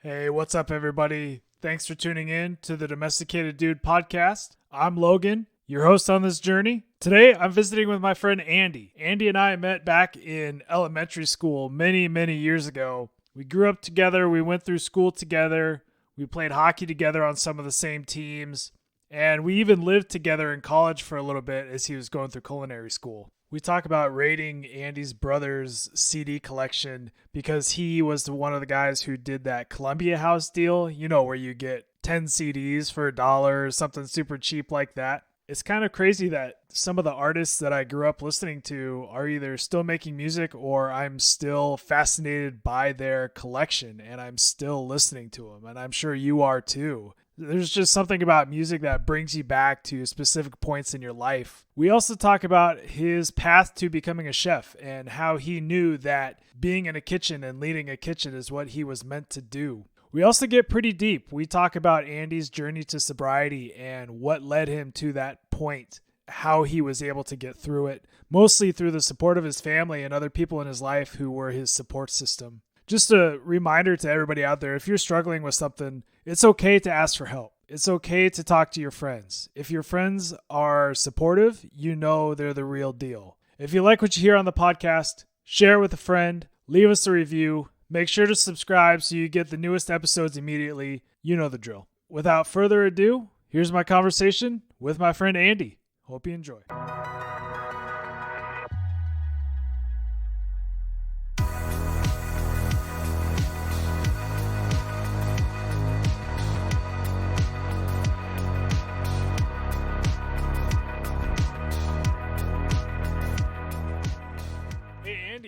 Hey, what's up, everybody? Thanks for tuning in to the Domesticated Dude podcast. I'm Logan, your host on this journey. Today, I'm visiting with my friend Andy. Andy and I met back in elementary school many, many years ago. We grew up together, we went through school together, we played hockey together on some of the same teams, and we even lived together in college for a little bit as he was going through culinary school. We talk about rating Andy's brother's CD collection because he was one of the guys who did that Columbia House deal, where you get 10 CDs for $1, something super cheap like that. It's kind of crazy that some of the artists that I grew up listening to are either still making music or I'm still fascinated by their collection and I'm still listening to them. And I'm sure you are too. There's just something about music that brings you back to specific points in your life. We also talk about his path to becoming a chef and how he knew that being in a kitchen and leading a kitchen is what he was meant to do. We also get pretty deep. We talk about Andy's journey to sobriety and what led him to that point, how he was able to get through it, mostly through the support of his family and other people in his life who were his support system. Just a reminder to everybody out there, if you're struggling with something, it's okay to ask for help. It's okay to talk to your friends. If your friends are supportive, you know they're the real deal. If you like what you hear on the podcast, share it with a friend, leave us a review, make sure to subscribe so you get the newest episodes immediately. You know the drill. Without further ado, here's my conversation with my friend Andy. Hope you enjoy.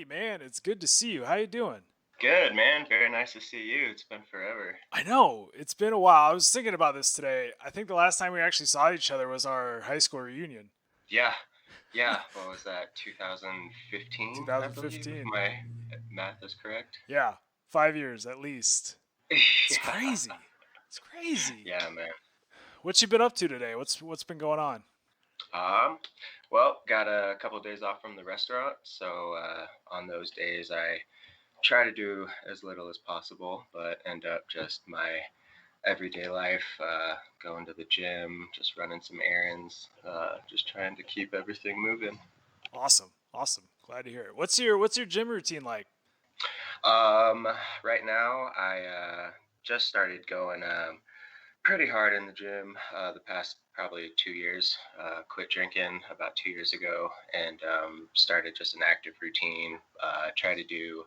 Man, it's good to see you. How you doing? Good, man. Very nice to see you. It's been forever. I know. It's been a while. I was thinking about this today. I think the last time we actually saw each other was our high school reunion. Yeah. Yeah. What was that? 2015, I believe, if 2015. my math is correct. Yeah. 5 years at least. It's crazy. It's crazy. Yeah, man. What you been up to today? What's been going on? Well, got a couple of days off from the restaurant, so on those days I try to do as little as possible, but end up just my everyday life, going to the gym, just running some errands, just trying to keep everything moving. Awesome. Glad to hear it. What's your gym routine like? Right now I just started going pretty hard in the gym the past probably 2 years. Quit drinking about 2 years ago and started just an active routine. Try to do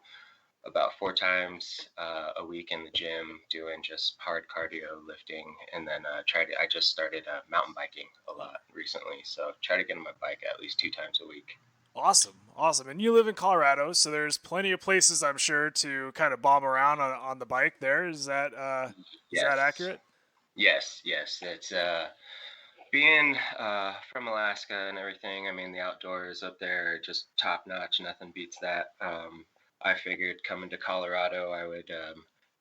about 4 times a week in the gym, doing just hard cardio lifting, and then I just started mountain biking a lot recently, so try to get on my bike at least 2 times a week. Awesome. And you live in Colorado, so there's plenty of places I'm sure to kind of bomb around on the bike there. Is that is that Yes, accurate? yes. It's being from Alaska and everything. I mean, the outdoors up there are just top notch. Nothing beats that. I figured coming to Colorado, I would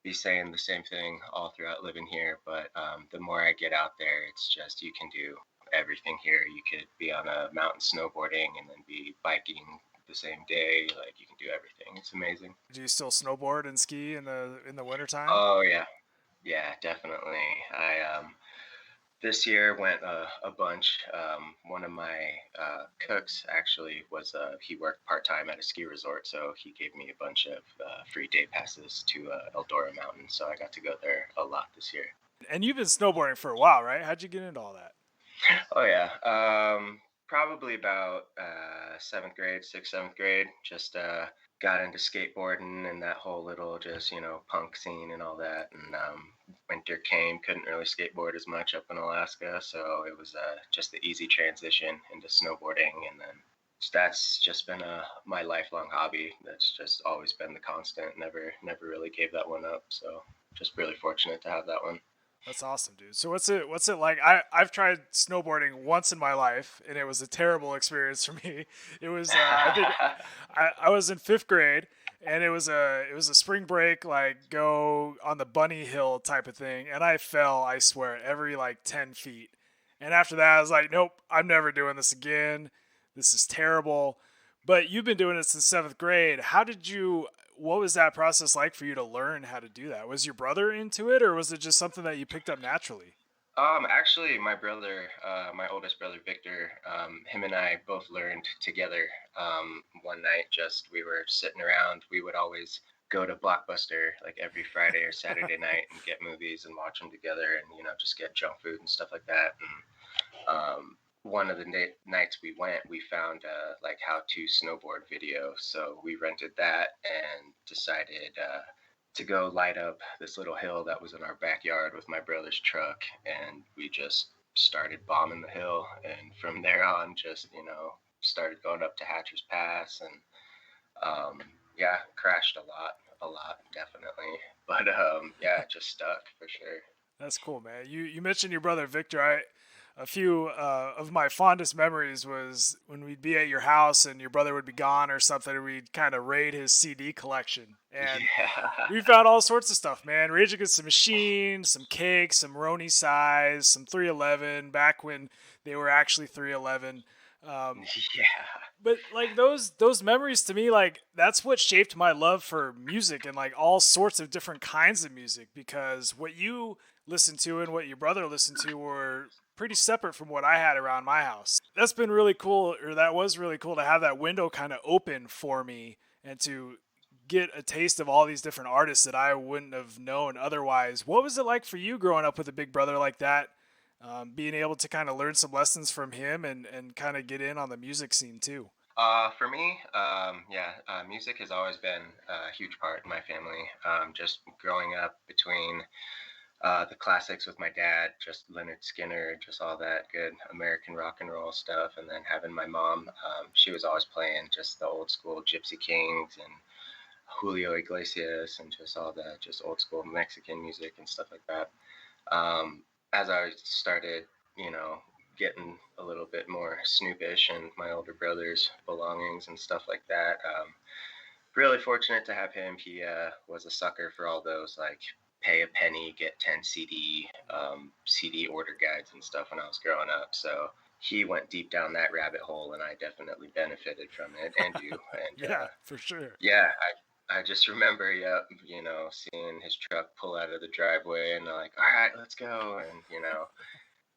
be saying the same thing all throughout living here. But the more I get out there, it's just you can do everything here. You could be on a mountain snowboarding and then be biking the same day. Like you can do everything. It's amazing. Do you still snowboard and ski in the wintertime? Oh yeah, yeah, definitely. I this year went a bunch. One of my cooks actually was he worked part time at a ski resort, so he gave me a bunch of free day passes to Eldora Mountain. So I got to go there a lot this year. And you've been snowboarding for a while, right? How'd you get into all that? Oh yeah, probably about seventh grade, sixth, seventh grade. Just got into skateboarding and that whole little just punk scene and all that. And winter came, couldn't really skateboard as much up in Alaska, so it was just the easy transition into snowboarding. And then that's just been my lifelong hobby. That's just always been the constant. Never really gave that one up. So just really fortunate to have that one. That's awesome, dude. So what's it like? I've tried snowboarding once in my life, and it was a terrible experience for me. It was I think I was in fifth grade, and it was a spring break like go on the bunny hill type of thing, and I fell. I swear every like 10 feet, and after that I was like, nope, I'm never doing this again. This is terrible. But you've been doing it since seventh grade. How did you? what was that process like for you to learn how to do that? Was your brother into it, or was it just something that you picked up naturally? Actually, my brother, my oldest brother Victor, him and I both learned together. One night, just we were sitting around. We would always go to Blockbuster like every Friday or Saturday night and get movies and watch them together, and just get junk food and stuff like that. And one of the nights we went, we found like how to snowboard video, so we rented that and decided. To go light up this little hill that was in our backyard with my brother's truck, and we just started bombing the hill, and from there on just started going up to Hatcher's Pass, and yeah, crashed a lot definitely, but yeah, just stuck for sure. That's cool, man. You mentioned your brother Victor. A few of my fondest memories was when we'd be at your house and your brother would be gone or something, and we'd kind of raid his CD collection. And Yeah. we found all sorts of stuff, man. Rage Against the Machine, some Cake, some Roni Size, some 311, back when they were actually 311. Um, Yeah. but like those memories to me, like that's what shaped my love for music and like all sorts of different kinds of music, because what you listened to and what your brother listened to were pretty separate from what I had around my house. That's been really cool, or that was really cool to have that window kind of open for me and to get a taste of all these different artists that I wouldn't have known otherwise. What was it like for you growing up with a big brother like that? Being able to kind of learn some lessons from him and kind of get in on the music scene too. For me, yeah, music has always been a huge part in my family. Just growing up between the classics with my dad, just Leonard Skinner, just all that good American rock and roll stuff, and then having my mom, she was always playing just the old school Gypsy Kings and Julio Iglesias and just all that, just old school Mexican music and stuff like that. Um, as I started, you know, getting a little bit more snoopish and my older brother's belongings and stuff like that. Really fortunate to have him. He was a sucker for all those like pay a penny, get 10 CD order guides and stuff when I was growing up. So he went deep down that rabbit hole, and I definitely benefited from it, and you. And Yeah, for sure. yeah, I just remember, yeah, seeing his truck pull out of the driveway, and like, all right, let's go, and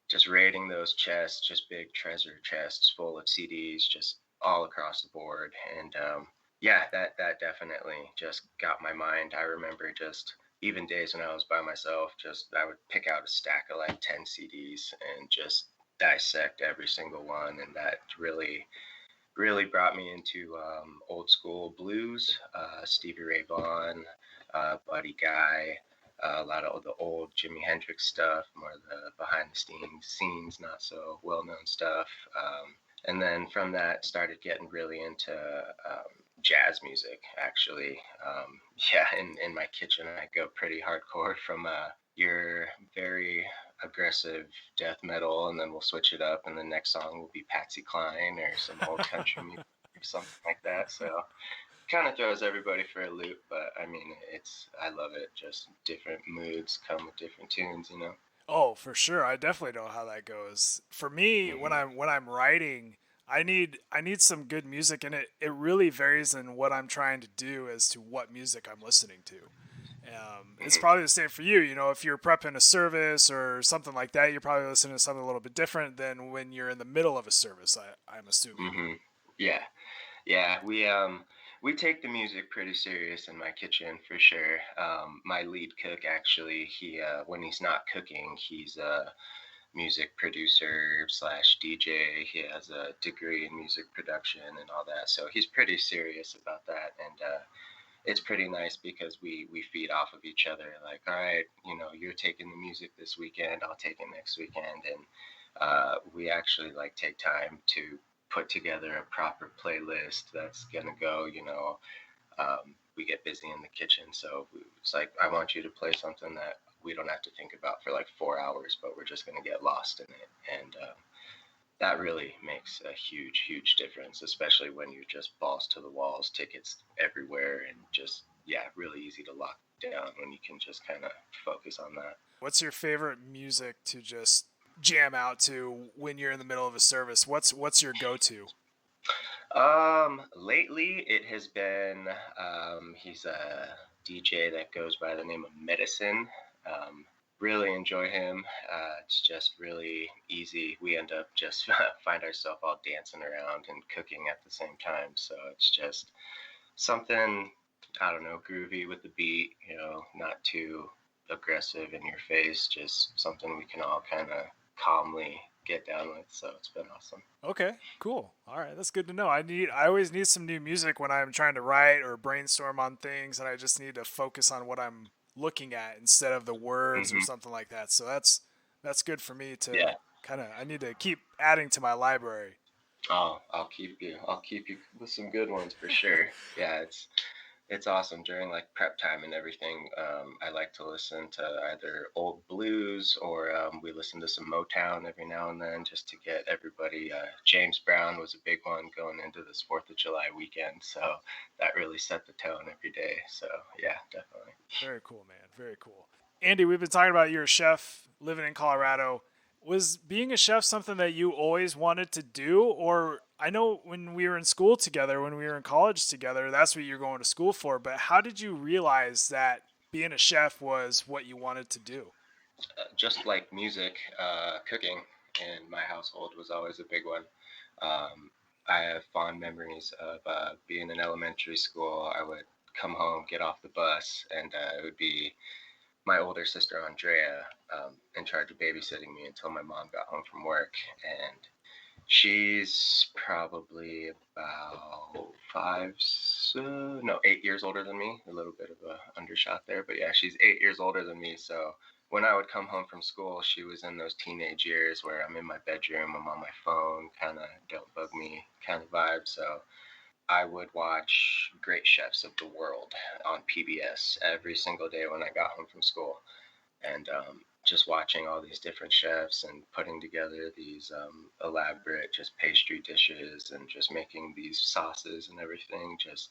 just raiding those chests, just big treasure chests full of CDs, just all across the board. And yeah, that definitely just got my mind. I remember just even days when I was by myself, just I would pick out a stack of like 10 CDs and just dissect every single one, and that really brought me into old school blues, Stevie Ray Vaughan, Buddy Guy, a lot of the old Jimi Hendrix stuff, more of the behind the scenes, not so well known stuff. And then from that, started getting really into jazz music, actually. Yeah, in my kitchen, I go pretty hardcore from your very aggressive death metal, and then we'll switch it up, and the next song will be Patsy Cline or some old country music or something like that. So kind of throws everybody for a loop, but I mean, I love it. Just different moods come with different tunes. Oh, for sure. I definitely know how that goes. For me, when Hmm. I'm writing, I need some good music, and it really varies in what I'm trying to do as to what music I'm listening to. It's Hmm. probably the same for you. You know, if you're prepping a service or something like that, you're probably listening to something a little bit different than when you're in the middle of a service. I'm assuming. Hmm. Yeah, yeah. We take the music pretty serious in my kitchen for sure. My lead cook actually, he when he's not cooking, he's a music producer slash DJ. He has a degree in music production and all that, so he's pretty serious about that. And it's pretty nice because we feed off of each other. Like, all right, you're taking the music this weekend, I'll take it next weekend, and we actually like take time to put together a proper playlist that's gonna go. We get busy in the kitchen, so it's like I want you to play something that we don't have to think about for like 4 hours, but we're just gonna get lost in it, and that really makes a huge, huge difference, especially when you're just balls to the walls, tickets everywhere, and just, yeah, really easy to lock down when you can just kind of focus on that. What's your favorite music to just jam out to when you're in the middle of a service? What's your go-to? Lately it has been he's a DJ that goes by the name of Medicine. Um, really enjoy him. It's just really easy. We end up just find ourselves all dancing around and cooking at the same time. So it's just something, I don't know, groovy with the beat. Not too aggressive in your face. Just something we can all kind of calmly get down with. So it's been awesome. Okay, cool. All right, that's good to know. I always need some new music when I'm trying to write or brainstorm on things, and I just need to focus on what I'm looking at instead of the words or Hmm. something like that. So that's good for me to Yeah. kind of I need to keep adding to my library. Oh, I'll keep you. I'll keep you with some good ones for sure. Yeah, it's awesome during like prep time and everything. I like to listen to either old blues or we listen to some Motown every now and then just to get everybody. James Brown was a big one going into this Fourth of July weekend, so that really set the tone every day. So yeah, definitely. Very cool, man. Very cool. Andy, we've been talking about you're a chef living in Colorado. Was being a chef something that you always wanted to do? Or I know when we were in school together, when we were in college together, that's what you're going to school for. But how did you realize that being a chef was what you wanted to do? Just like music, cooking in my household was always a big one. Um, I have fond memories of being in elementary school. I would come home, get off the bus, and it would be my older sister Andrea in charge of babysitting me until my mom got home from work. And she's probably about no, 8 years older than me. A little bit of a undershot there, but yeah, she's 8 years older than me. So when I would come home from school, she was in those teenage years where I'm in my bedroom, I'm on my phone, kind of don't bug me kind of vibe. So I would watch Great Chefs of the World on PBS every single day when I got home from school, and just watching all these different chefs and putting together these elaborate just pastry dishes and just making these sauces and everything just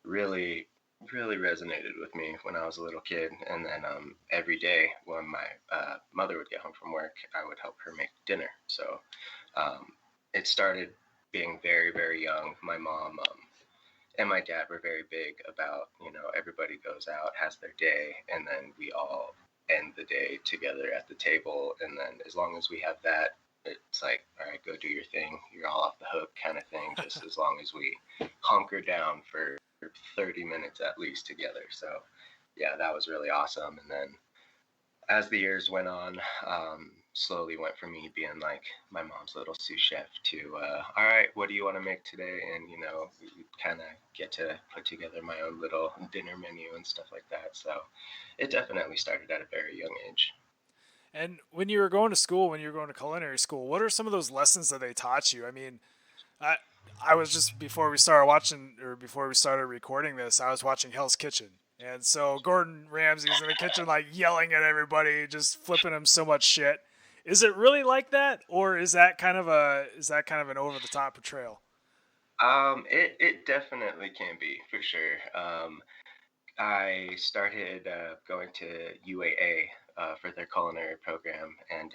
really really resonated with me when I was a little kid. And then every day when my mother would get home from work, I would help her make dinner. So um, it started being very very young. My mom and my dad were very big about, everybody goes out, has their day, and then we all end the day together at the table. And then as long as we have that, it's like, all right, go do your thing. You're all off the hook kind of thing, just as long as we hunker down for 30 minutes at least together. So, yeah, that was really awesome. And then as the years went on, slowly went from me being like my mom's little sous chef to, all right, what do you want to make today? And, kind of get to put together my own little dinner menu and stuff like that. So it definitely started at a very young age. And when you were going to school, when you were going to culinary school, what are some of those lessons that they taught you? I mean, I I was just before we started watching or before we started recording this, I was watching Hell's Kitchen. And so Gordon Ramsay's in the kitchen like yelling at everybody, just flipping them so much shit. Is it really like that or is that kind of an over the top portrayal? It definitely can be for sure. I started going to UAA for their culinary program, and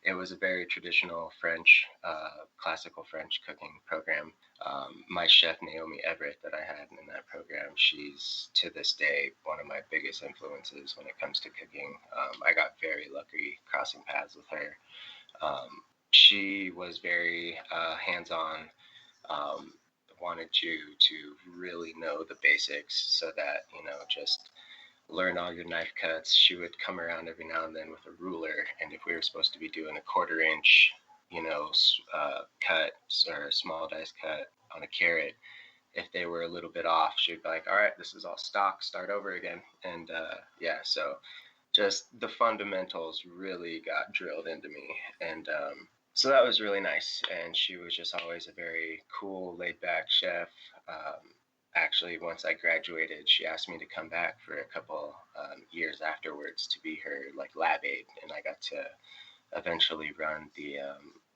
it was a very traditional French, classical French cooking program. My chef Naomi Everett that I had in that program, she's to this day one of my biggest influences when it comes to cooking. I got very lucky crossing paths with her. Um, she was very hands-on, um, wanted you to really know the basics so that, just learn all your knife cuts. She would come around every now and then with a ruler, and if we were supposed to be doing a quarter inch, cut or a small dice cut on a carrot, if they were a little bit off, she'd be like, all right, this is all stock, start over again. And yeah, so just the fundamentals really got drilled into me. And so that was really nice. And she was just always a very cool, laid back chef. Actually, once I graduated, she asked me to come back for a couple years afterwards to be her like lab aide, and I got to eventually run the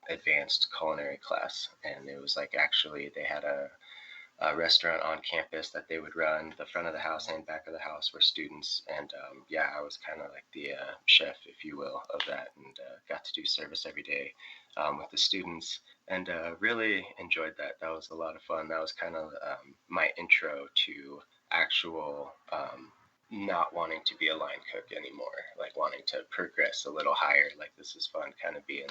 advanced culinary class. And it was like actually they had restaurant on campus that they would run. The front of the house and back of the house were students, and yeah, I was kind of like the chef, if you will, of that, and got to do service every day with the students, and really enjoyed that. That was a lot of fun. That was kind of my intro to actual not wanting to be a line cook anymore, like wanting to progress a little higher. Like this is fun, kind of being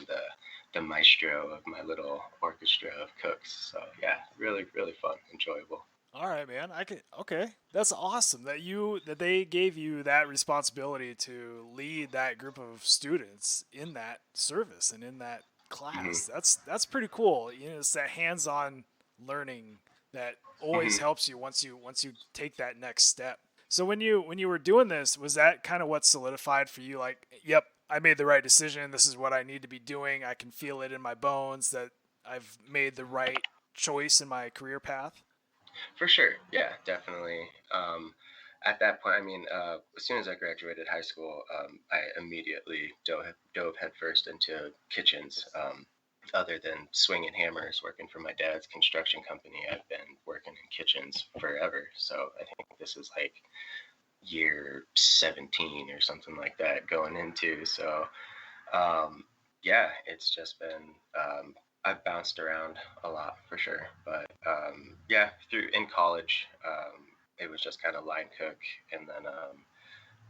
the maestro of my little orchestra of cooks. So yeah, really really fun, enjoyable. All right, man. I can. Okay, that's awesome that they gave you that responsibility to lead that group of students in that service and in that Hmm. class. That's pretty cool. It's that hands-on learning that always Hmm. helps you once you take that next step. So when you were doing this, was that kind of what solidified for you? Like, yep, I made the right decision. This is what I need to be doing. I can feel it in my bones that I've made the right choice in my career path. For sure, yeah, definitely. At that point, I mean, as soon as I graduated high school, I immediately dove headfirst into kitchens. Other than swinging hammers, working for my dad's construction company, I've been working in kitchens forever. So I think this is like year 17 or something like that going into. So um, yeah, it's just been I've bounced around a lot for sure, but yeah, through in college, it was just kind of line cook, and then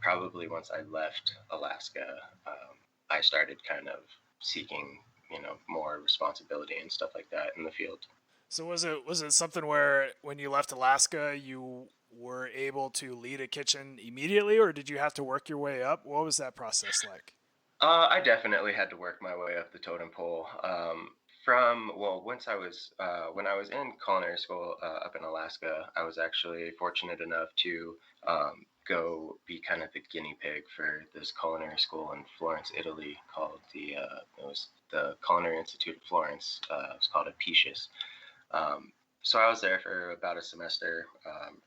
probably once I left Alaska, I started kind of seeking, more responsibility and stuff like that in the field. So was it something where when you left Alaska you were able to lead a kitchen immediately, or did you have to work your way up? What was that process like? I definitely had to work my way up the totem pole. From well, once I was when I was in culinary school up in Alaska, I was actually fortunate enough to go be kind of the guinea pig for this culinary school in Florence, Italy, called it was the Culinary Institute of Florence. It was called Apicius. Um, so I was there for about a semester,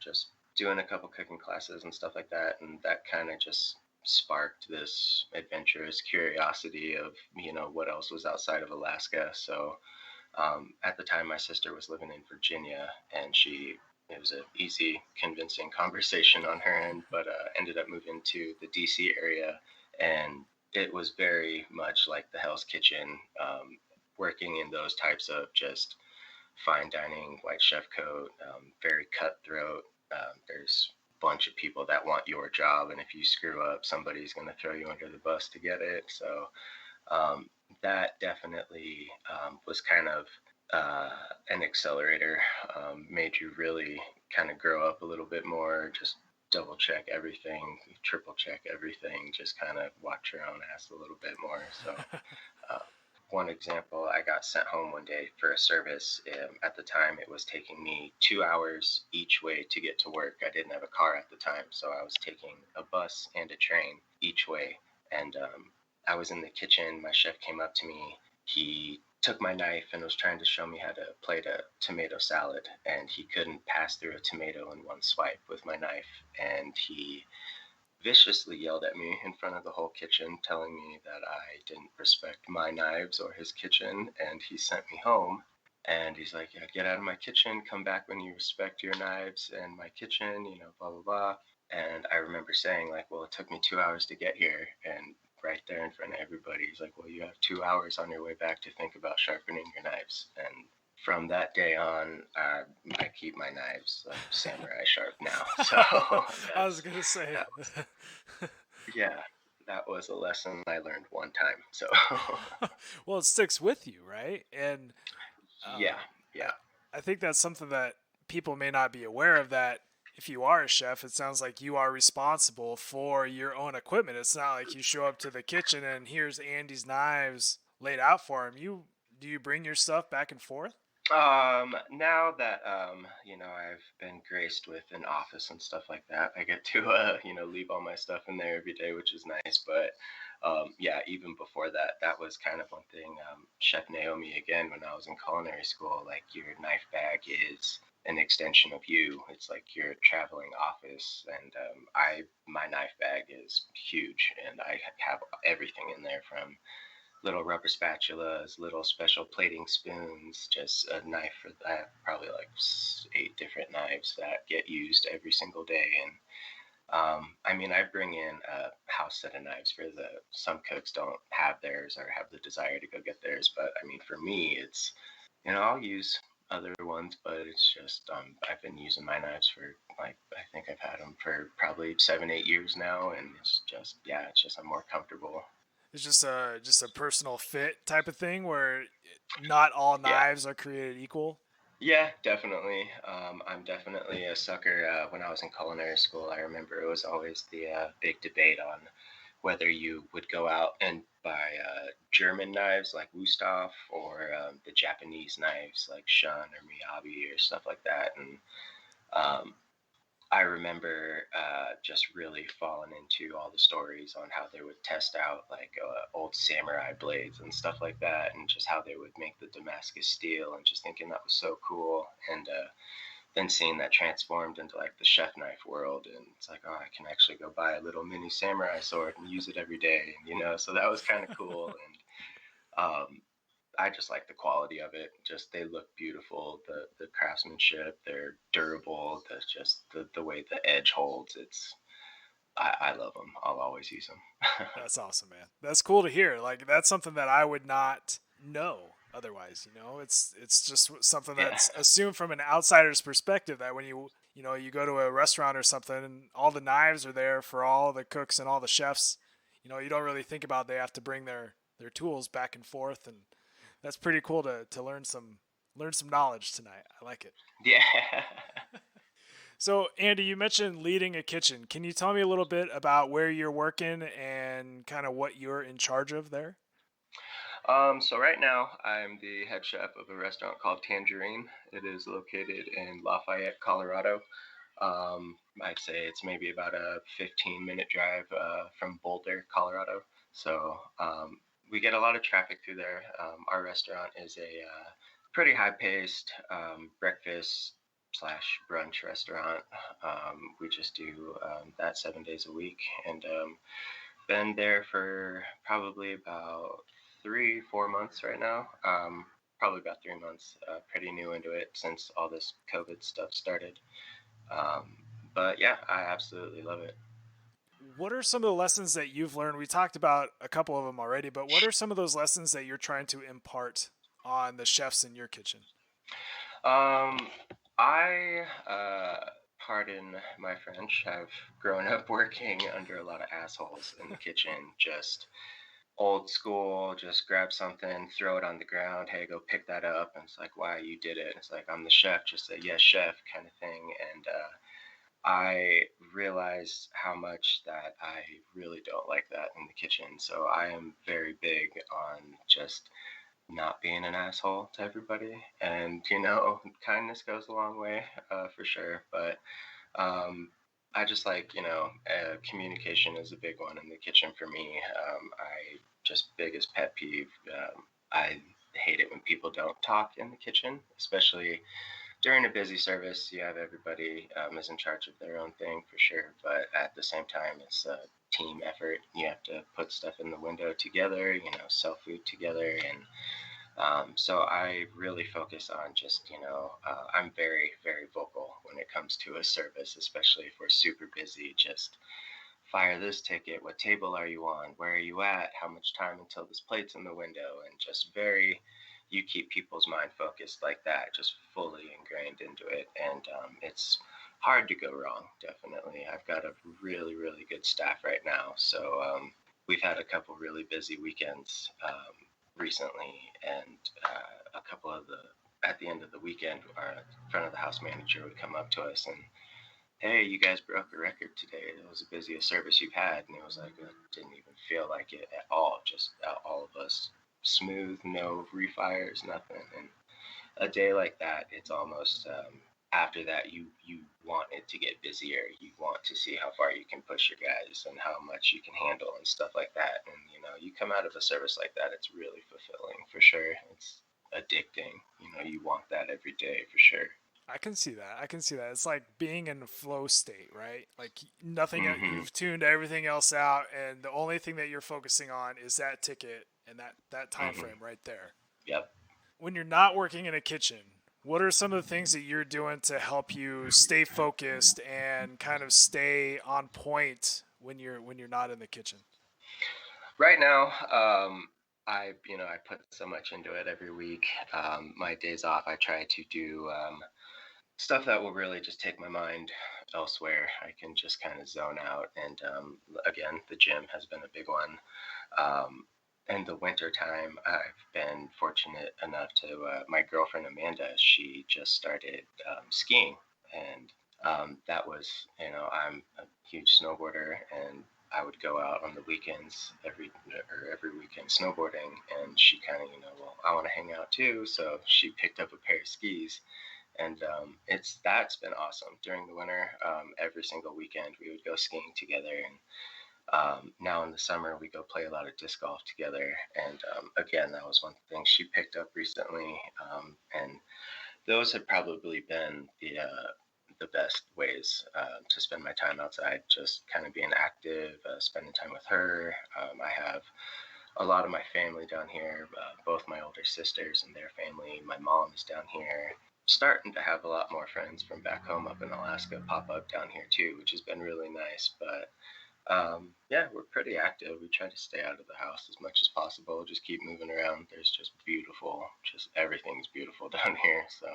just doing a couple cooking classes and stuff like that, and that kind of just sparked this adventurous curiosity of what else was outside of Alaska. So at the time, my sister was living in Virginia, and it was an easy, convincing conversation on her end, but ended up moving to the DC area, and it was very much like the Hell's Kitchen, working in those types of just fine dining, white chef coat, very cutthroat. There's a bunch of people that want your job, and if you screw up, somebody's going to throw you under the bus to get it. So um, that definitely was kind of uh, an accelerator, made you really kind of grow up a little bit more, just double check everything, triple check everything, just kind of watch your own ass a little bit more. So uh, one example, I got sent home one day for a service. At the time, it was taking me 2 hours each way to get to work. I didn't have a car at the time, so I was taking a bus and a train each way. And I was in the kitchen. My chef came up to me. He took my knife and was trying to show me how to plate a tomato salad. And he couldn't pass through a tomato in one swipe with my knife. And he viciously yelled at me in front of the whole kitchen, telling me that I didn't respect my knives or his kitchen, and he sent me home. And he's like, "Yeah, get out of my kitchen, come back when you respect your knives and my kitchen, blah, blah, blah." And I remember saying, like, well, it took me 2 hours to get here. And right there in front of everybody, he's like, well, you have 2 hours on your way back to think about sharpening your knives. And from that day on, I keep my knives like samurai sharp now. So I was that's gonna say. that was yeah, that was a lesson I learned one time. So Well, it sticks with you, right? And yeah, I yeah. I think that's something that people may not be aware of. That if you are a chef, it sounds like you are responsible for your own equipment. It's not like you show up to the kitchen and here's Andy's knives laid out for him. You do you bring your stuff back and forth? Now that I've been graced with an office and stuff like that, I get to leave all my stuff in there every day, which is nice. But yeah, even before that, that was kind of one thing. Chef Naomi, again, when I was in culinary school, like your knife bag is an extension of you. It's like your traveling office, and my knife bag is huge, and I have everything in there from little rubber spatulas, little special plating spoons, just a knife for that. Probably like 8 different knives that get used every single day. And I mean, I bring in a house set of knives for the some cooks don't have theirs or have the desire to go get theirs. But I mean, for me, it's I'll use other ones, but it's just I've been using my knives for like I think I've had them for probably 7, 8 years now, and it's just yeah, it's just I'm more comfortable. It's just a personal fit type of thing where not all Yeah, knives are created equal. yeah, definitely. I'm definitely a sucker. When I was in culinary school, I remember it was always the big debate on whether you would go out and buy German knives like Wusthof or the Japanese knives like Shun or Miyabi or stuff like that. And um, I remember just really falling into all the stories on how they would test out like old samurai blades and stuff like that, and just how they would make the Damascus steel, and just thinking that was so cool. And then seeing that transformed into like the chef knife world, and it's like, oh, I can actually go buy a little mini samurai sword and use it every day, and so that was kind of cool. And um, I just like the quality of it. Just they look beautiful. The craftsmanship, they're durable. The way the edge holds. I love them. I'll always use them. That's awesome, man. That's cool to hear. Like that's something that I would not know otherwise. It's just something Yeah, that's assumed from an outsider's perspective that when you go to a restaurant or something and all the knives are there for all the cooks and all the chefs. You don't really think about they have to bring their tools back and forth, and that's pretty cool to learn some knowledge tonight. I like it. yeah. So, Andy, you mentioned leading a kitchen. Can you tell me a little bit about where you're working and kind of what you're in charge of there? So right now I'm the head chef of a restaurant called Tangerine. It is located in Lafayette, Colorado. I'd say it's maybe about a 15-minute drive from Boulder, Colorado. So we get a lot of traffic through there. Our restaurant is a pretty high-paced breakfast slash brunch restaurant. We just do that 7 days a week, and been there for probably about 3, 4 months right now. Probably about 3 months. Pretty new into it since all this COVID stuff started. Um, but yeah, I absolutely love it. What are some of the lessons that you've learned? We talked about a couple of them already, but what are some of those lessons that you're trying to impart on the chefs in your kitchen? Um, I, pardon my French, have grown up working under a lot of assholes in the kitchen. Just old school, just grab something, throw it on the ground. Hey, go pick that up. And it's like, wow, you did it. It's like, I'm the chef, just say, yes, chef, kind of thing. And I realized how much that I really don't like that in the kitchen. So I am very big on just not being an asshole to everybody. And, kindness goes a long way for sure. But I just like, communication is a big one in the kitchen for me. I just biggest pet peeve. I hate it when people don't talk in the kitchen, especially during a busy service. You have everybody is in charge of their own thing for sure, but at the same time, it's a team effort. You have to put stuff in the window together, sell food together, and so I really focus on just, I'm very, very vocal when it comes to a service, especially if we're super busy. Just fire this ticket. What table are you on? Where are you at? How much time until this plate's in the window? And just you keep people's mind focused like that, just fully ingrained into it. And it's hard to go wrong, definitely. I've got a really, really good staff right now. So we've had a couple really busy weekends recently, and a couple of at the end of the weekend, our front of the house manager would come up to us and, hey, you guys broke a record today. It was the busiest service you've had. And it was like, it didn't even feel like it at all. Just all of us smooth, no refires, nothing. And a day like that, it's almost after that, you want it to get busier. You want to see how far you can push your guys and how much you can handle and stuff like that. And you come out of a service like that, it's really fulfilling for sure. It's addicting. You want that every day for sure. I can see that. I can see that. It's like being in a flow state, right? Like nothing, Hmm. you've tuned everything else out, and the only thing that you're focusing on is that ticket and that time Hmm. frame right there. Yep. When you're not working in a kitchen, what are some of the things that you're doing to help you stay focused and kind of stay on point when you're not in the kitchen? Right now, I put so much into it every week. My days off, I try to do stuff that will really just take my mind elsewhere. I can just kind of zone out. And again, the gym has been a big one. In the winter time, I've been fortunate enough to, my girlfriend Amanda, she just started skiing. And that was, I'm a huge snowboarder, and I would go out on the weekends every weekend snowboarding. And she kind of, well, I want to hang out too. So she picked up a pair of skis, and that's been awesome during the winter. Every single weekend we would go skiing together, and now in the summer we go play a lot of disc golf together. And again, that was one thing she picked up recently, and those have probably been the best ways to spend my time outside, just kind of being active, spending time with her. I have a lot of my family down here, both my older sisters and their family. My mom is down here. Starting to have a lot more friends from back home up in Alaska pop up down here too, which has been really nice. But yeah, we're pretty active. We try to stay out of the house as much as possible. Just keep moving around. There's just everything's beautiful down here. So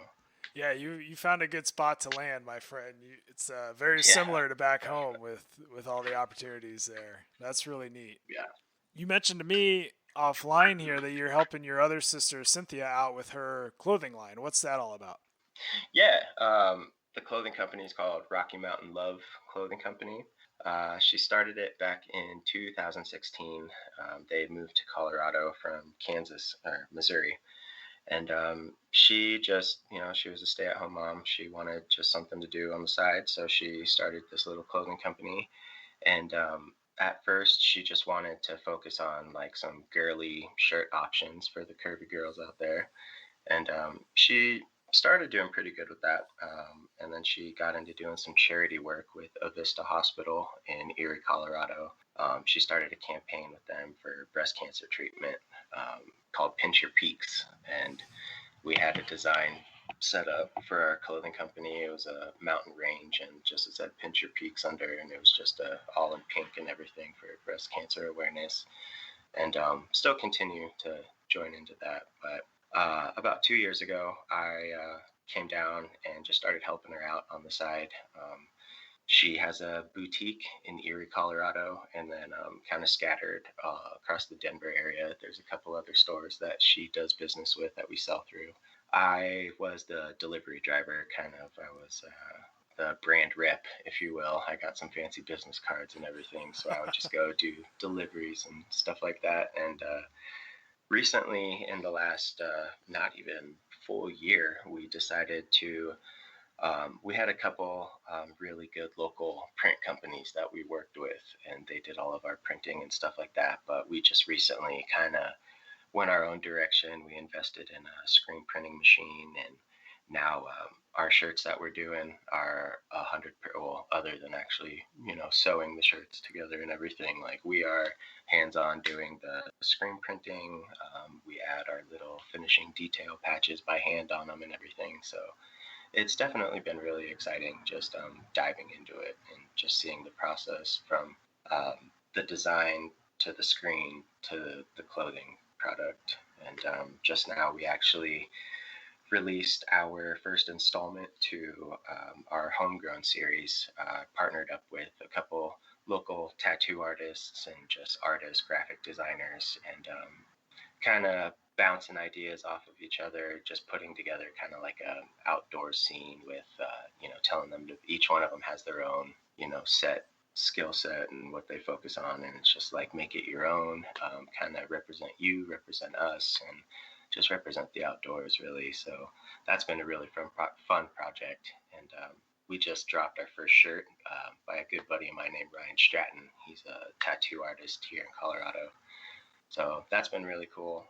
Yeah, you found a good spot to land, my friend. It's very yeah, similar to back home with all the opportunities there. That's really neat. yeah, You mentioned to me offline here that you're helping your other sister Cynthia out with her clothing line. What's that all about? yeah. The clothing company is called Rocky Mountain Love Clothing Company. She started it back in 2016. They moved to Colorado from Kansas or Missouri. And she just, she was a stay at home mom. She wanted just something to do on the side. So she started this little clothing company. And at first, she just wanted to focus on like some girly shirt options for the curvy girls out there. And she started doing pretty good with that. And then she got into doing some charity work with Avista Hospital in Erie, Colorado. She started a campaign with them for breast cancer treatment, called Pinch Your Peaks. And we had a design set up for our clothing company. It was a mountain range, and just it said Pinch Your Peaks under, and it was just all in pink and everything for breast cancer awareness. And still continue to join into that. But about 2 years ago, I came down and just started helping her out on the side. She has a boutique in Erie, Colorado, and then kind of scattered across the Denver area. There's a couple other stores that she does business with that we sell through. I was the delivery driver, kind of. I was the brand rep, if you will. I got some fancy business cards and everything, so I would just go do deliveries and stuff like that. And recently, in the last not even full year, we decided to. We had a couple really good local print companies that we worked with, and they did all of our printing and stuff like that. But we just recently kind of went our own direction. We invested in a screen printing machine, and now our shirts that we're doing are 100. Well, other than actually, sewing the shirts together and everything, like we are hands-on doing the screen printing. We add our little finishing detail patches by hand on them and everything. So it's definitely been really exciting just diving into it and just seeing the process from the design to the screen to the clothing product. And just now we actually released our first installment to our homegrown series, partnered up with a couple local tattoo artists and just artists, graphic designers, and kind of bouncing ideas off of each other, just putting together kind of like a outdoor scene with, telling them to, each one of them has their own, set skill set and what they focus on. And it's just like, make it your own, kind of represent you, represent us, and just represent the outdoors really. So that's been a really fun project. And we just dropped our first shirt by a good buddy of mine named Ryan Stratton. He's a tattoo artist here in Colorado, So that's been really cool.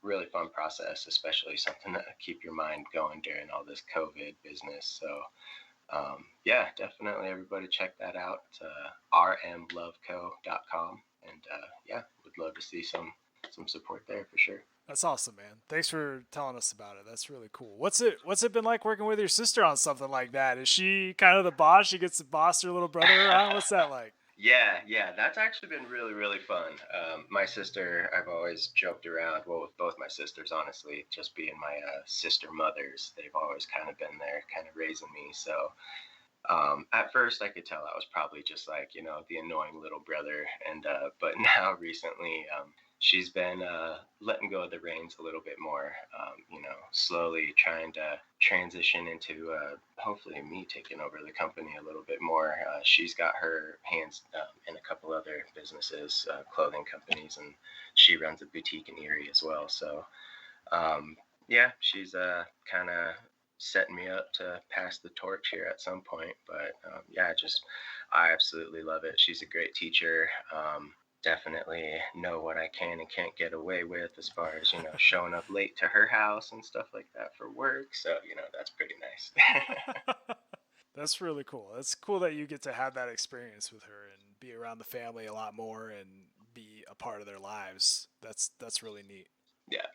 Really fun process, especially something to keep your mind going during all this COVID business. So yeah, definitely everybody check that out. rmloveco.com. And yeah, would love to see some support there for sure. That's awesome, man. Thanks for telling us about it. That's really cool. What's it been like working with your sister on something like that? Is she kind of the boss? She gets to boss her little brother around? What's that like? Yeah, that's actually been really, really fun. My sister, I've always joked around, well, with both my sisters, honestly, just being my sister mothers, they've always kind of been there, kind of raising me. So at first, I could tell I was probably just like, the annoying little brother. And but now recently, she's been letting go of the reins a little bit more. Slowly trying to transition into hopefully me taking over the company a little bit more. She's got her hands in a couple other businesses, clothing companies, and she runs a boutique in Erie as well. So um, yeah, she's kind of setting me up to pass the torch here at some point. But yeah, just I absolutely love it. She's a great teacher. Definitely know what I can and can't get away with as far as showing up late to her house and stuff like that for work. So that's pretty nice. That's really cool. It's cool that you get to have that experience with her and be around the family a lot more and be a part of their lives. That's really neat. Yeah.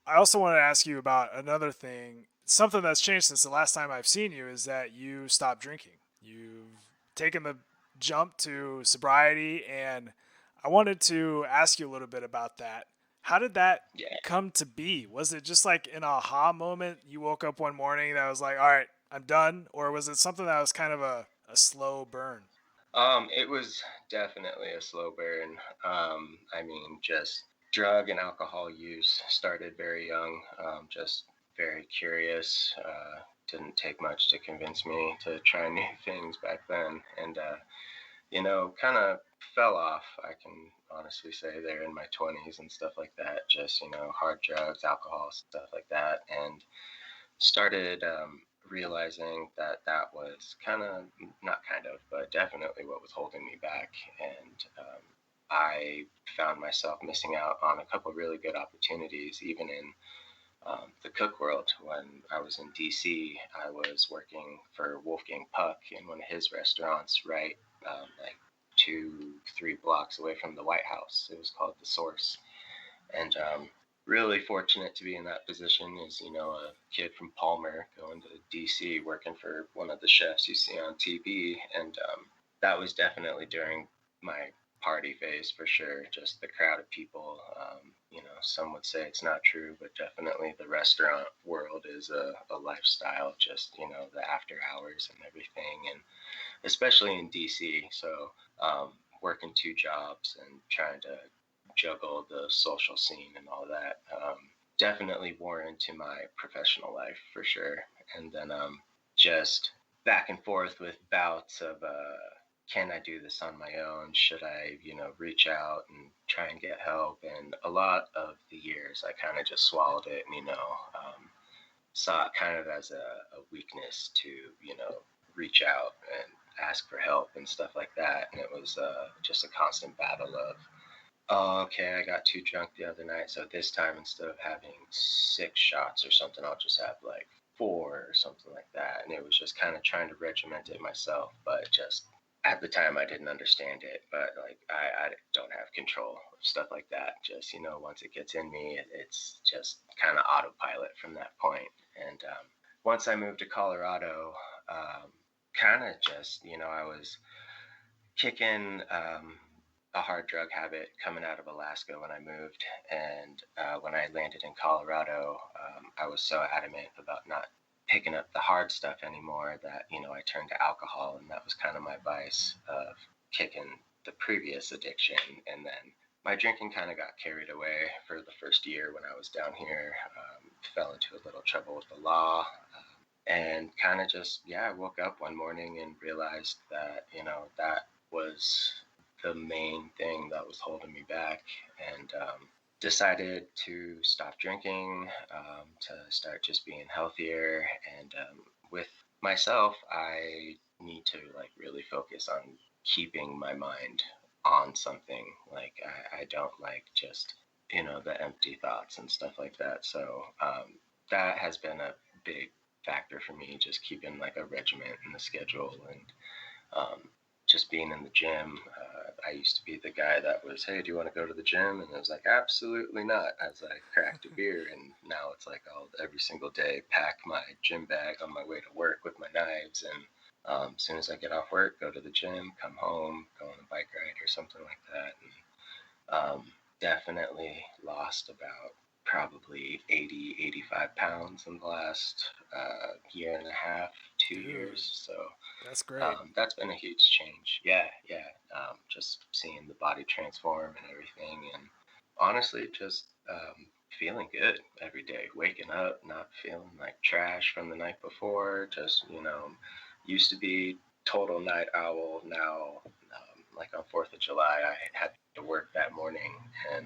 I also want to ask you about another thing. Something that's changed since the last time I've seen you is that you stopped drinking. You've taken the jump to sobriety, and I wanted to ask you a little bit about that. How did that Yeah. come to be? Was it just like an aha moment? You woke up one morning that was like, all right, I'm done? Or was it something that was kind of a slow burn? It was definitely a slow burn. I mean, just drug and alcohol use started very young. Just very curious. Didn't take much to convince me to try new things back then, and kind of fell off. I can honestly say there in my 20s and stuff like that. Just hard drugs, alcohol, stuff like that, and started realizing that that was kind of not kind of, but definitely what was holding me back. And I found myself missing out on a couple really good opportunities, even in the cook world. When I was in DC, I was working for Wolfgang Puck in one of his restaurants, right, like 2, 3 blocks away from the White House. It was called The Source, and really fortunate to be in that position as a kid from Palmer going to DC working for one of the chefs you see on TV, and that was definitely during my party phase for sure. Just the crowd of people. Some would say it's not true, but definitely the restaurant world is a lifestyle. Just the after hours and everything, and especially in DC. So working 2 jobs and trying to juggle the social scene and all that definitely wore into my professional life for sure. And then just back and forth with bouts of can I do this on my own? Should I, reach out and try and get help? And a lot of the years, I kind of just swallowed it and, saw it kind of as a weakness to, reach out and ask for help and stuff like that. And it was just a constant battle of, oh, okay, I got too drunk the other night, so this time instead of having 6 shots or something, I'll just have like 4 or something like that. And it was just kind of trying to regiment it myself, but just at the time I didn't understand it. But like I don't have control of stuff like that. Just once it gets in me, it's just kind of autopilot from that point. And once I moved to Colorado, kind of just I was kicking a hard drug habit coming out of Alaska when I moved. And when I landed in Colorado, I was so adamant about not picking up the hard stuff anymore that, I turned to alcohol. And that was kind of my vice of kicking the previous addiction. And then my drinking kind of got carried away for the first year when I was down here, fell into a little trouble with the law. And kind of just, yeah, I woke up one morning and realized that, that was the main thing that was holding me back, and decided to stop drinking, to start just being healthier. And with myself, I need to like really focus on keeping my mind on something. Like I don't like just the empty thoughts and stuff like that. So that has been a big factor for me, just keeping like a regiment in the schedule and um, just being in the gym. I used to be the guy that was, hey, do you want to go to the gym? And I was like, absolutely not, as I cracked a beer. And now it's like I'll every single day pack my gym bag on my way to work with my knives. And as soon as I get off work, go to the gym, come home, go on a bike ride or something like that. And definitely lost about probably 80, 85 pounds in the last year and a half, 2 years. So That's great. that's been a huge change. Yeah, yeah. Just seeing the body transform and everything, and honestly, just feeling good every day. Waking up, not feeling like trash from the night before. Just used to be total night owl. Now, like on July 4th, I had to work that morning, and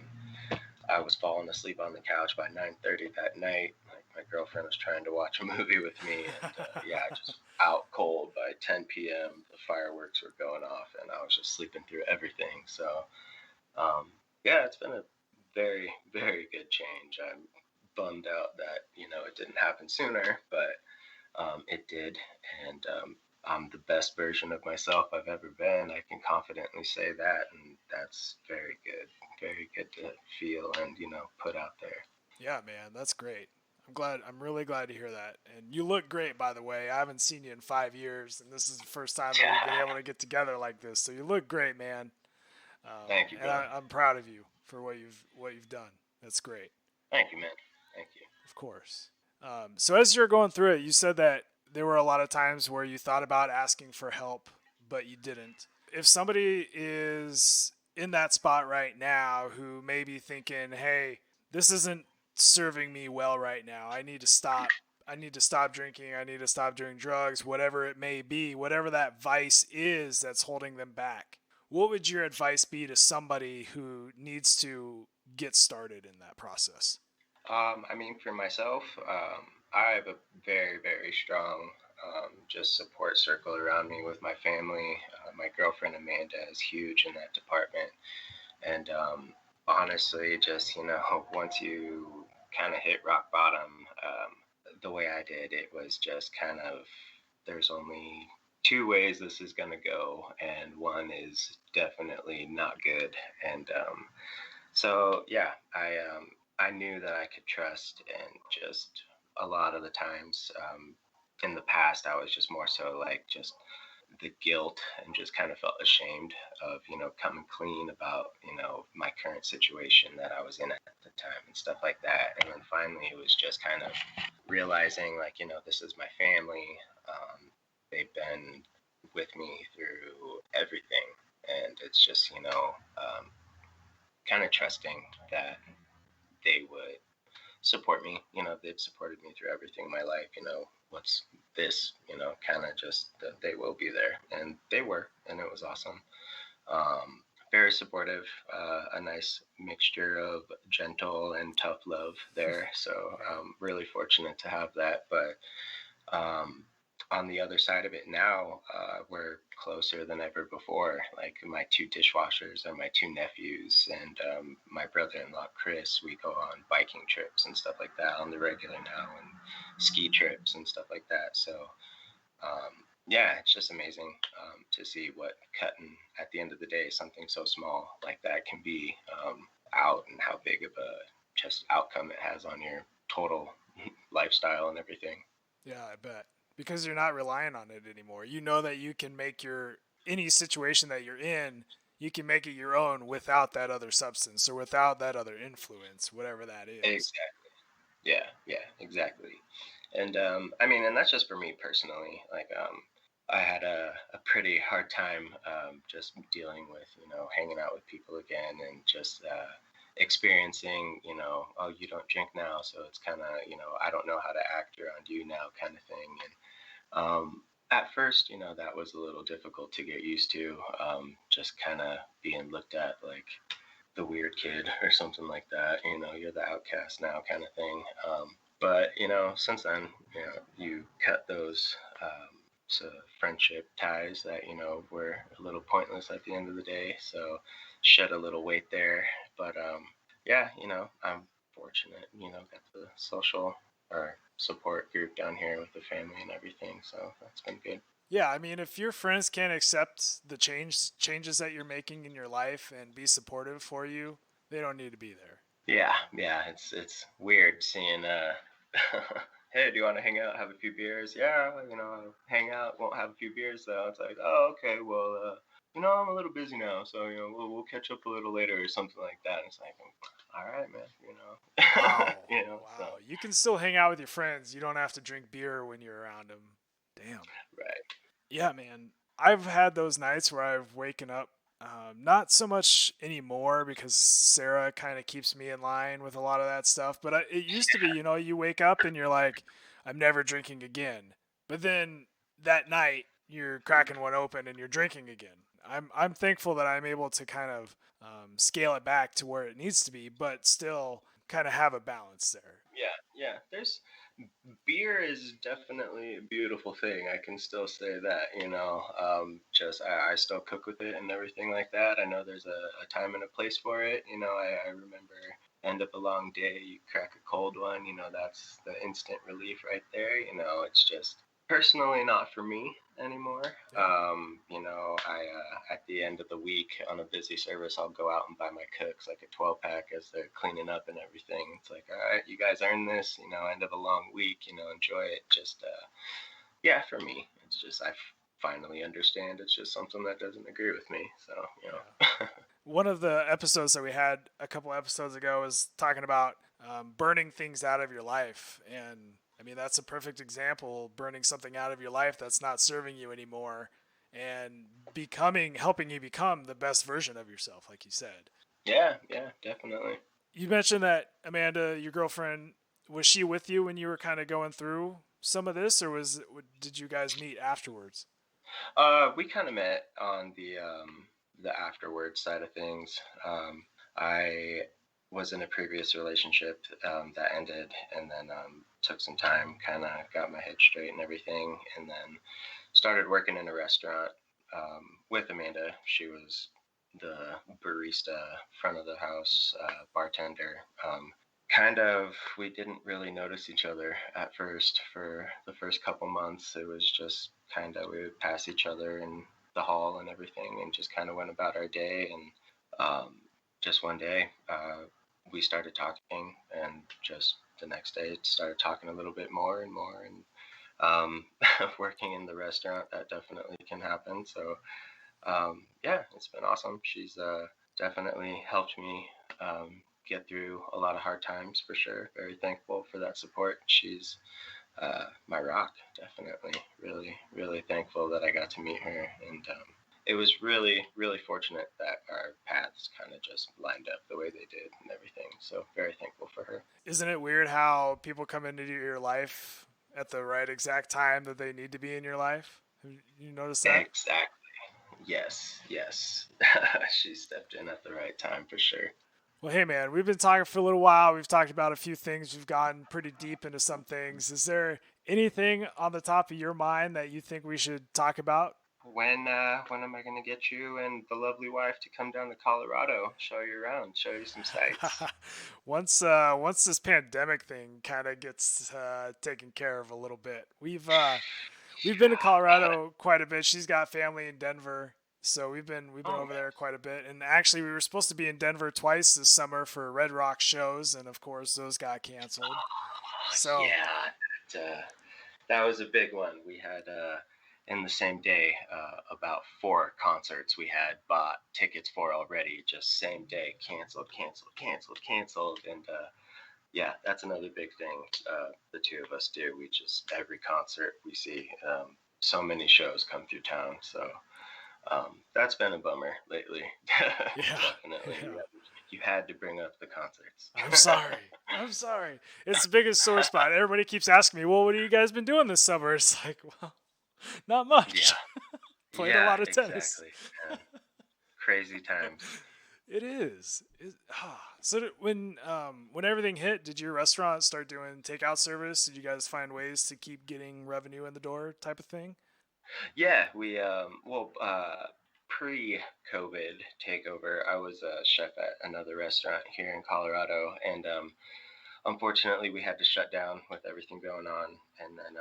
I was falling asleep on the couch by 9:30 that night. Like my girlfriend was trying to watch a movie with me, and yeah, just out cold by 10 p.m. The fireworks were going off, and I was just sleeping through everything. So yeah, it's been a very very good change. I'm bummed out that it didn't happen sooner, but it did, and I'm the best version of myself I've ever been. I can confidently say that, and that's very good to feel and put out there. Yeah, man, that's great. I'm glad. I'm really glad to hear that. And you look great, by the way. I haven't seen you in 5 years, and this is the first time that we've been able to get together like this. So you look great, man. Thank you, And brother. I'm proud of you for what you've done. That's great. Thank you, man. Thank you. Of course. So as you're going through it, you said that there were a lot of times where you thought about asking for help, but you didn't. If somebody is in that spot right now who may be thinking, "Hey, this isn't serving me well right now. I need to stop. I need to stop drinking. I need to stop doing drugs, whatever it may be, whatever that vice is that's holding them back." What would your advice be to somebody who needs to get started in that process? I mean, for myself, I have a very, very strong just support circle around me with my family. My girlfriend Amanda is huge in that department, and honestly, just once you kind of hit rock bottom, the way I did it was just kind of there's only two ways this is going to go, and one is definitely not good, and so yeah, I knew that I could trust, and just a lot of the times in the past, I was just more so like just the guilt and just kind of felt ashamed of coming clean about my current situation that I was in at the time and stuff like that. And then finally, it was just kind of realizing like this is my family. They've been with me through everything, and it's just kind of trusting that they would support me. They've supported me through everything in my life. What's this? Kind of just that they will be there, and they were, and it was awesome. Very supportive, a nice mixture of gentle and tough love there. So really fortunate to have that. But um, on the other side of it now, we're closer than ever before. Like my two dishwashers are my two nephews, and my brother-in-law Chris. We go on biking trips and stuff like that on the regular now, and ski trips and stuff like that. So yeah, it's just amazing to see what cutting at the end of the day something so small like that can be out, and how big of a just outcome it has on your total lifestyle and everything. Yeah, I bet. Because you're not relying on it anymore. You know that you can make your any situation that you're in, you can make it your own without that other substance or without that other influence, whatever that is. Exactly. Yeah, yeah, exactly. And I mean, and that's just for me personally. Like, I had a pretty hard time just dealing with, hanging out with people again, and just experiencing, oh, you don't drink now, so it's kind of, I don't know how to act around you now, kind of thing. And at first, that was a little difficult to get used to, just kind of being looked at like the weird kid or something like that. You're the outcast now, kind of thing. But since then, you cut those so friendship ties that were a little pointless at the end of the day. So shed a little weight there, but yeah, I'm fortunate, got the social or support group down here with the family and everything. So that's been good. Yeah, I mean, if your friends can't accept the changes that you're making in your life and be supportive for you, they don't need to be there. Yeah, yeah, it's weird seeing hey, do you want to hang out, have a few beers? Yeah, I'll hang out, won't have a few beers though. It's like, oh, okay, well, I'm a little busy now, so we'll catch up a little later or something like that. And it's like, all right, man, Wow. so Wow. You can still hang out with your friends. You don't have to drink beer when you're around them. Damn. right. Yeah, man. I've had those nights where I've waken up, not so much anymore because Sarah kind of keeps me in line with a lot of that stuff. But it used to be, you wake up and you're like, I'm never drinking again. But then that night, you're cracking one open and you're drinking again. I'm thankful that I'm able to kind of scale it back to where it needs to be, but still kind of have a balance there. Yeah, yeah. There's beer is definitely a beautiful thing. I can still say that, just I still cook with it and everything like that. I know there's a time and a place for it. I remember end of a long day, you crack a cold one, that's the instant relief right there. It's just personally not for me anymore. Yeah. At the end of the week on a busy service, I'll go out and buy my cooks like a 12 pack as they're cleaning up and everything. It's like, all right, you guys earned this, end of a long week, enjoy it. Just, yeah, for me, it's just, finally understand it's just something that doesn't agree with me. So, Yeah. One of the episodes that we had a couple episodes ago was talking about burning things out of your life. And I mean, that's a perfect example, burning something out of your life that's not serving you anymore and helping you become the best version of yourself, like you said. yeah, yeah, definitely. You mentioned that Amanda, your girlfriend, was she with you when you were kind of going through some of this, or did you guys meet afterwards? We kind of met on the afterwards side of things. I was in a previous relationship that ended, and then took some time, kind of got my head straight and everything, and then started working in a restaurant with Amanda. She was the barista, front of the house, bartender. Kind of, we didn't really notice each other at first for the first couple months. It was just kind of, we would pass each other in the hall and everything and just kind of went about our day. And just one day, we started talking, and just the next day started talking a little bit more and more. And um, working in the restaurant, that definitely can happen. So yeah, it's been awesome. She's definitely helped me get through a lot of hard times for sure. Very thankful for that support. She's my rock, definitely. Really, really thankful that I got to meet her. And it was really, really fortunate that our paths kind of just lined up the way they did and everything. So very thankful for her. Isn't it weird how people come into your life at the right exact time that they need to be in your life? Have you noticed that? Exactly. Yes, yes. She stepped in at the right time for sure. Well, hey man, we've been talking for a little while. We've talked about a few things. We've gotten pretty deep into some things. Is there anything on the top of your mind that you think we should talk about? When am I gonna get you and the lovely wife to come down to Colorado, show you around, show you some sights? Once this pandemic thing kind of gets taken care of a little bit, we've been to Colorado quite a bit. She's got family in Denver, so we've been Oh over man. there quite a bit. And actually, we were supposed to be in Denver twice this summer for Red Rock shows, and of course, those got canceled. So Yeah, that was a big one. We had in the same day about four concerts we had bought tickets for already. Just same day, canceled, canceled, canceled, canceled, and yeah, that's another big thing. The two of us do. We just every concert we see, so many shows come through town. So that's been a bummer lately. yeah, Definitely, yeah. you had to bring up the concerts. I'm sorry. I'm sorry. It's the biggest sore spot. Everybody keeps asking me, "Well, what have you guys been doing this summer?" It's like, well, not much. Yeah, Played a yeah, lot of tennis. exactly. Man. Crazy times. It is. So when everything hit, did your restaurant start doing takeout service? Did you guys find ways to keep getting revenue in the door, type of thing? Yeah, we pre-COVID takeover, I was a chef at another restaurant here in Colorado, and unfortunately, we had to shut down with everything going on. And then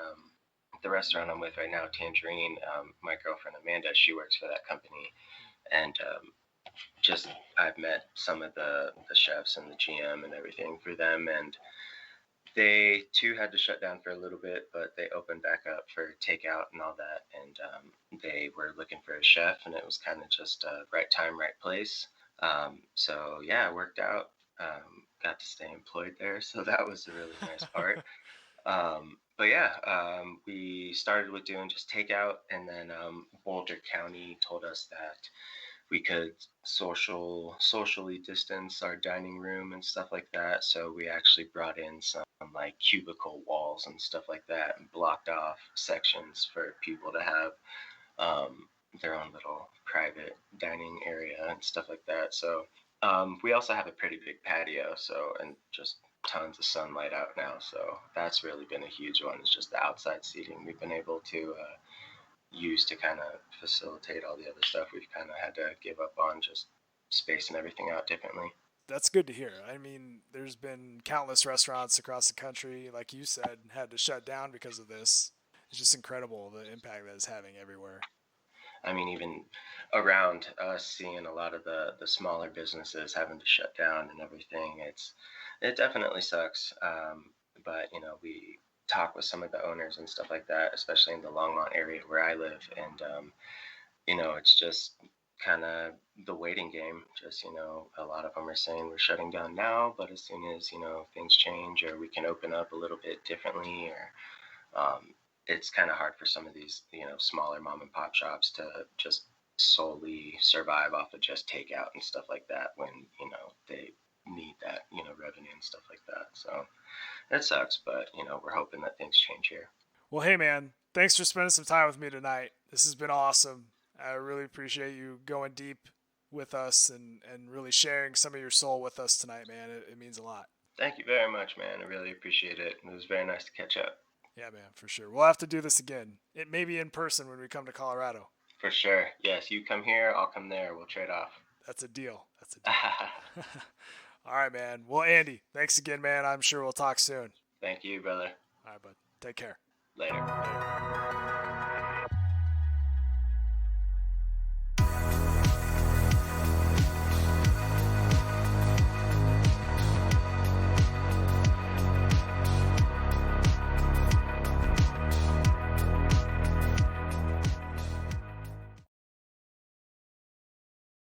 the restaurant I'm with right now, Tangerine, my girlfriend Amanda, she works for that company, and just I've met some of the chefs and the GM and everything for them, and they too had to shut down for a little bit, but they opened back up for takeout and all that, and they were looking for a chef, and it was kind of just right time, right place. So yeah, it worked out. Got to stay employed there, so that was a really nice part. But yeah, we started with doing just takeout, and then Boulder County told us that we could socially distance our dining room and stuff like that. So we actually brought in some like cubicle walls and stuff like that, and blocked off sections for people to have um, their own little private dining area and stuff like that. So we also have a pretty big patio, so and just tons of sunlight out now. So that's really been a huge one. It's just the outside seating we've been able to use to kind of facilitate all the other stuff we've kind of had to give up on, just spacing everything out differently. That's good to hear. I mean, there's been countless restaurants across the country, like you said, had to shut down because of this. It's just incredible the impact that it's having everywhere. I mean, even around us, seeing a lot of the smaller businesses having to shut down and everything, it definitely sucks. But we talk with some of the owners and stuff like that, especially in the Longmont area where I live, and it's just kind of the waiting game. Just a lot of them are saying we're shutting down now, but as soon as things change or we can open up a little bit differently, or it's kind of hard for some of these smaller mom and pop shops to just solely survive off of just takeout and stuff like that when they need that revenue and stuff like that. So it sucks, but we're hoping that things change here. Well, hey, man, thanks for spending some time with me tonight. This has been awesome. I really appreciate you going deep with us and really sharing some of your soul with us tonight, man. It means a lot. Thank you very much, man. I really appreciate it. It was very nice to catch up. Yeah, man, for sure. We'll have to do this again. It may be in person when we come to Colorado. For sure. Yes, you come here, I'll come there. We'll trade off. That's a deal. That's a deal. All right, man. Well, Andy, thanks again, man. I'm sure we'll talk soon. Thank you, brother. All right, bud. Take care. Later. Later.